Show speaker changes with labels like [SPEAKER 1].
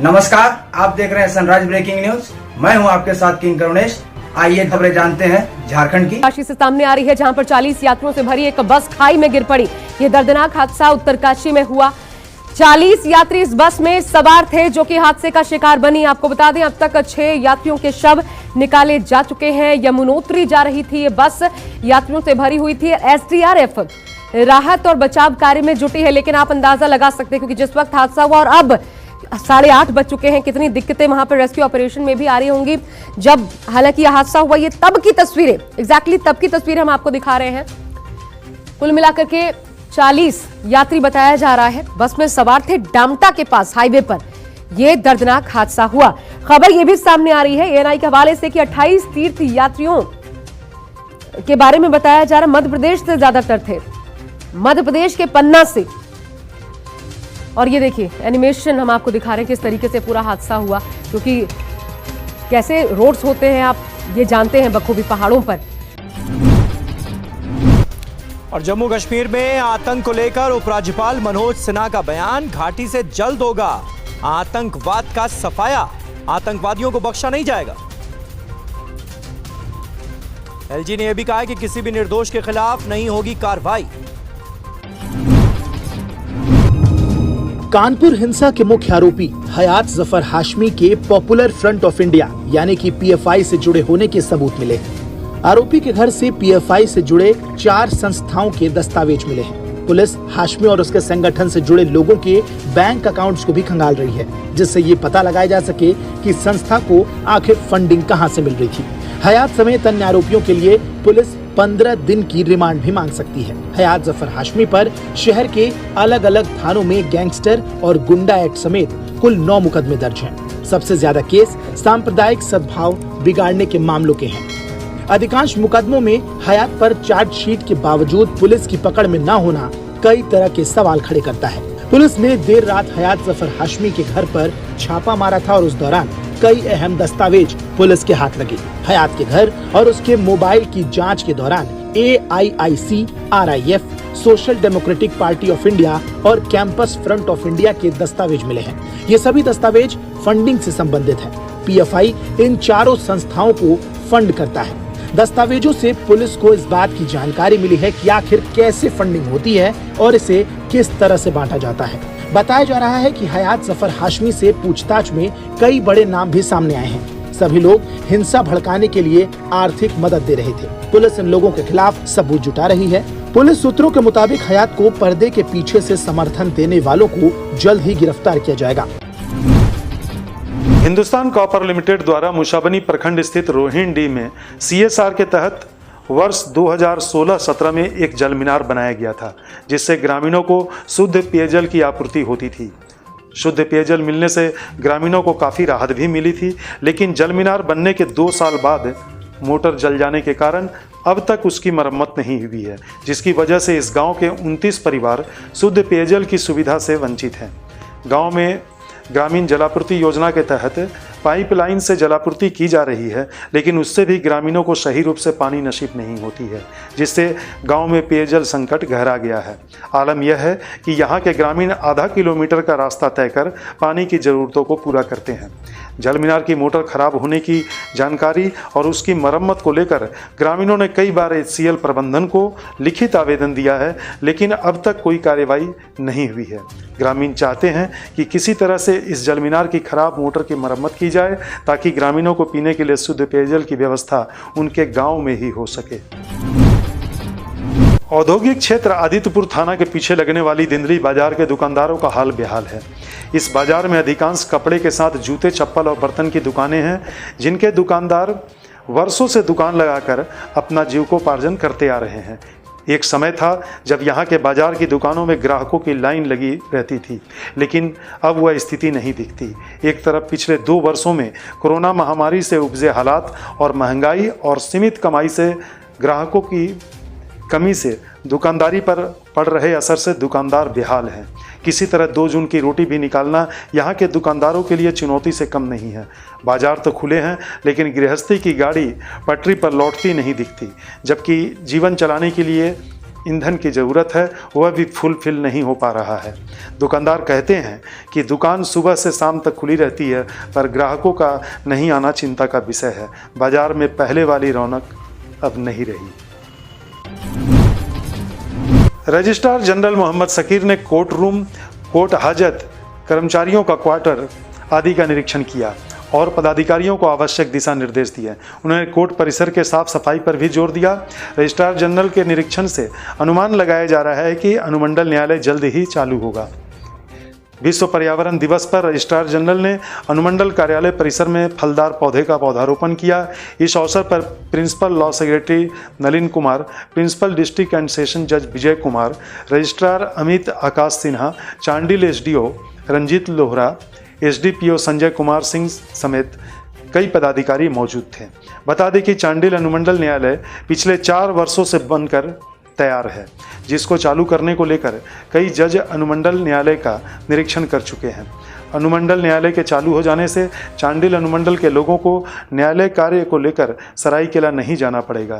[SPEAKER 1] नमस्कार, आप देख रहे हैं सनराइज ब्रेकिंग न्यूज। मैं हूं आपके साथ किंग करुणेश। आइए खबरें जानते हैं झारखंड की।
[SPEAKER 2] काशी से सामने आ रही है, जहां पर 40 यात्रियों से भरी एक बस खाई में गिर पड़ी। यह दर्दनाक हादसा उत्तरकाशी में हुआ। 40 यात्री इस बस में सवार थे, जो कि हादसे का शिकार बनी। आपको बता दें, अब तक 6 यात्रियों के शव निकाले जा चुके हैं। यमुनोत्री जा रही थी ये बस, यात्रियों से भरी हुई थी। एसडीआरएफ राहत और बचाव कार्य में जुटी है, लेकिन आप अंदाजा लगा सकते हैं क्योंकि जिस वक्त हादसा हुआ और अब 8:30 बज चुके हैं, कितनी दिक्कतें वहां पर रेस्क्यू ऑपरेशन में भी आ रही होंगी। जब हालांकि यह हादसा हुआ, ये तब की तस्वीरें, एग्जैक्टली तब की तस्वीरें हम आपको दिखा रहे हैं। कुल मिलाकर के 40 यात्री बताया जा रहा है, बस में सवार थे। डामटा के पास हाईवे पर यह दर्दनाक हादसा हुआ। खबर यह भी सामने आ रही है एएनआई के हवाले से कि 28 तीर्थ यात्रियों के बारे में बताया जा रहा। मध्य प्रदेश से ज्यादातर थे, मध्य प्रदेश के पन्ना से। और ये देखिए एनिमेशन हम आपको दिखा रहे हैं किस तरीके से पूरा हादसा हुआ, क्योंकि कैसे रोड्स होते हैं आप ये जानते हैं बखूबी पहाड़ों पर।
[SPEAKER 3] और जम्मू कश्मीर में आतंक को लेकर उपराज्यपाल मनोज सिन्हा का बयान, घाटी से जल्द होगा आतंकवाद का सफाया, आतंकवादियों को बख्शा नहीं जाएगा। एलजी ने यह भी कहा है कि किसी भी निर्दोष के खिलाफ नहीं होगी कार्रवाई।
[SPEAKER 4] कानपुर हिंसा के मुख्य आरोपी हयात जफर हाशमी के पॉपुलर फ्रंट ऑफ इंडिया यानी कि पीएफआई से जुड़े होने के सबूत मिले हैं। आरोपी के घर से पीएफआई से जुड़े 4 संस्थाओं के दस्तावेज मिले हैं। पुलिस हाशमी और उसके संगठन से जुड़े लोगों के बैंक अकाउंट्स को भी खंगाल रही है, जिससे ये पता लगाया जा सके कि संस्था को आखिर फंडिंग कहां से मिल रही थी। हयात समेत अन्य आरोपियों के लिए पुलिस 15 दिन की रिमांड भी मांग सकती है। हयात जफर हाशमी पर शहर के अलग अलग थानों में गैंगस्टर और गुंडा एक्ट समेत कुल 9 मुकदमे दर्ज हैं। सबसे ज्यादा केस सांप्रदायिक सद्भाव बिगाड़ने के मामलों के हैं। अधिकांश मुकदमों में हयात पर चार्जशीट के बावजूद पुलिस की पकड़ में न होना कई तरह के सवाल खड़े करता है। पुलिस ने देर रात हयात जफर हाशमी के घर पर छापा मारा था और उस दौरान कई अहम दस्तावेज पुलिस के हाथ लगे। हयात के घर और उसके मोबाइल की जांच के दौरान AIIC, RIF, social democratic party of India और कैंपस फ्रंट ऑफ इंडिया के दस्तावेज मिले हैं। ये सभी दस्तावेज फंडिंग से संबंधित हैं। PFI इन चारों संस्थाओं को फंड करता है। दस्तावेजों से पुलिस को इस बात की जानकारी मिली है कि आखिर कैसे फंडिंग होती है और इसे किस तरह से बांटा जाता है। बताया जा रहा है कि हयात जफर हाशमी से पूछताछ में कई बड़े नाम भी सामने आए हैं। सभी लोग हिंसा भड़काने के लिए आर्थिक मदद दे रहे थे। पुलिस इन लोगों के खिलाफ सबूत जुटा रही है। पुलिस सूत्रों के मुताबिक हयात को पर्दे के पीछे से समर्थन देने वालों को जल्द ही गिरफ्तार किया जाएगा।
[SPEAKER 5] हिंदुस्तान कॉपर लिमिटेड द्वारा मुशाबनी प्रखंड स्थित रोहिणी में CSR के तहत वर्ष 2016-17 में एक जल मीनार बनाया गया था, जिससे ग्रामीणों को शुद्ध पेयजल की आपूर्ति होती थी। शुद्ध पेयजल मिलने से ग्रामीणों को काफ़ी राहत भी मिली थी, लेकिन जल मीनार बनने के 2 साल बाद मोटर जल जाने के कारण अब तक उसकी मरम्मत नहीं हुई है, जिसकी वजह से इस गांव के 29 परिवार शुद्ध पेयजल की सुविधा से वंचित हैं। गांव में ग्रामीण जलापूर्ति योजना के तहत पाइपलाइन से जलापूर्ति की जा रही है, लेकिन उससे भी ग्रामीणों को सही रूप से पानी नसीब नहीं होती है, जिससे गांव में पेयजल संकट गहरा गया है। आलम यह है कि यहाँ के ग्रामीण आधा किलोमीटर का रास्ता तय कर पानी की ज़रूरतों को पूरा करते हैं। जल मीनार की मोटर खराब होने की जानकारी और उसकी मरम्मत को लेकर ग्रामीणों ने कई बार HCL प्रबंधन को लिखित आवेदन दिया है, लेकिन अब तक कोई कार्रवाई नहीं हुई है। ग्रामीण चाहते हैं कि किसी तरह से इस जल मीनार की खराब मोटर की मरम्मत की जाए, ताकि ग्रामीणों को पीने के लिए शुद्ध पेयजल की व्यवस्था उनके गांव में ही हो सके। औद्योगिक क्षेत्र आदित्यपुर थाना के पीछे लगने वाली दिंदली बाजार के दुकानदारों का हाल बेहाल है। इस बाजार में अधिकांश कपड़े के साथ जूते, चप्पल और बर्तन की दुकानें हैं, जिनके दुकानदार वर्षों से दुकान लगाकर अपना जीविकोपार्जन करते आ रहे हैं। एक समय था जब यहाँ के बाजार की दुकानों में ग्राहकों की लाइन लगी रहती थी, लेकिन अब वह स्थिति नहीं दिखती। एक तरफ पिछले 2 वर्षों में कोरोना महामारी से उपजे हालात और महंगाई और सीमित कमाई से ग्राहकों की कमी से दुकानदारी पर पड़ रहे असर से दुकानदार बेहाल हैं। किसी तरह 2 जून की रोटी भी निकालना यहाँ के दुकानदारों के लिए चुनौती से कम नहीं है। बाजार तो खुले हैं, लेकिन गृहस्थी की गाड़ी पटरी पर लौटती नहीं दिखती, जबकि जीवन चलाने के लिए ईंधन की ज़रूरत है वह भी फुलफिल नहीं हो पा रहा है। दुकानदार कहते हैं कि दुकान सुबह से शाम तक खुली रहती है, पर ग्राहकों का नहीं आना चिंता का विषय है। बाजार में पहले वाली रौनक अब नहीं रही। रजिस्ट्रार जनरल मोहम्मद शकीर ने कोर्ट रूम, कोर्ट हाजत, कर्मचारियों का क्वार्टर आदि का निरीक्षण किया और पदाधिकारियों को आवश्यक दिशा निर्देश दिए। उन्होंने कोर्ट परिसर के साफ सफाई पर भी जोर दिया। रजिस्ट्रार जनरल के निरीक्षण से अनुमान लगाया जा रहा है कि अनुमंडल न्यायालय जल्द ही चालू होगा। विश्व पर्यावरण दिवस पर रजिस्ट्रार जनरल ने अनुमंडल कार्यालय परिसर में फलदार पौधे का पौधारोपण किया। इस अवसर पर principal law secretary Nalin Kumar, principal district and session जज Vijay Kumar, registrar Amit Akash Sinha, Chandil SDO Ranjit Lohra, SDPO Sanjay Kumar Singh समेत कई पदाधिकारी मौजूद थे। बता दें कि चांडिल अनुमंडल न्यायालय पिछले 4 वर्षों से बनकर तैयार है, जिसको चालू करने को लेकर कई जज अनुमंडल न्यायालय का निरीक्षण कर चुके हैं। अनुमंडल न्यायालय के चालू हो जाने से चांडिल अनुमंडल के लोगों को न्यायालय कार्य को लेकर सरायकेला नहीं जाना पड़ेगा।